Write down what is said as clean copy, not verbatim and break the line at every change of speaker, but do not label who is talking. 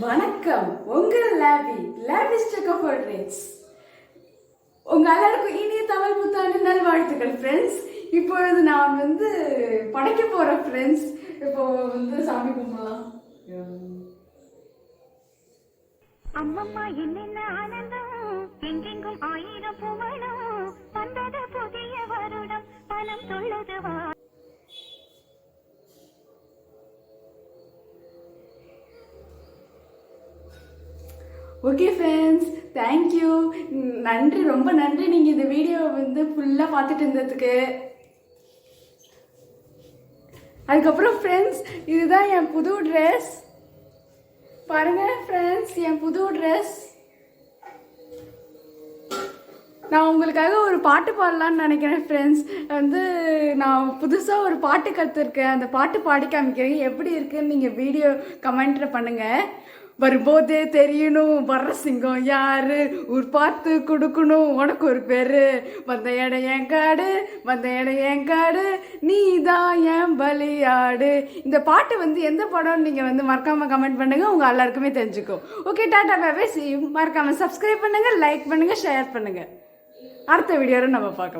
வணக்கம், உங்கள் லேவிஷ் செக்கோஃபோர்ட்ரேட்ஸ். உங்க எல்லாருக்கும் இனிய தமிழ் புத்தாண்டு நல்வாழ்த்துக்கள் ஃப்ரெண்ட்ஸ். இப்பொழுது நான் படைக்க போறேன் ஃப்ரெண்ட்ஸ். இப்போ சாமி கும்பிடலாம்.
அம்மம்மா என்னென்ன ஆனந்தம், எங்கெங்கும் ஆயிரம் புவனம், வந்தது புதிய வருடம், பலம் சொல்லுது வா.
ஓகே ஃப்ரெண்ட்ஸ், தேங்க்யூ, நன்றி, ரொம்ப நன்றி. நீங்கள் இந்த வீடியோவை ஃபுல்லாக பார்த்துட்டு இருந்ததுக்கு. அதுக்கப்புறம் ஃப்ரெண்ட்ஸ், இதுதான் என் புது ட்ரெஸ். பாருங்க ஃப்ரெண்ட்ஸ், என் புது ட்ரெஸ். நான் உங்களுக்காக ஒரு பாட்டு பாடலான்னு நினைக்கிறேன் ஃப்ரெண்ட்ஸ். நான் புதுசாக ஒரு பாட்டு கற்றுருக்கேன். அந்த பாட்டு பாடி காமிக்கிறேன். எப்படி இருக்குன்னு நீங்கள் வீடியோ கமெண்ட்டில் பண்ணுங்கள். வரும்போதே தெரியணும் வர்ற சிங்கம் யாரு, ஊர் பார்த்து கொடுக்கணும் உனக்கு ஒரு பேரு. வந்த இடம் என் காடு, வந்த இடம் என் காடு, நீ தான் என் பலியாடு. இந்த பாட்டு எந்த படம்னு நீங்கள் மறக்காமல் கமெண்ட் பண்ணுங்கள். உங்கள் எல்லாருக்குமே தெரிஞ்சுக்கும். ஓகே, டாடா பாய். மறக்காமல் சப்ஸ்கிரைப் பண்ணுங்கள், லைக் பண்ணுங்கள், ஷேர் பண்ணுங்கள். அடுத்த வீடியோவில் நம்ம பார்க்கலாம்.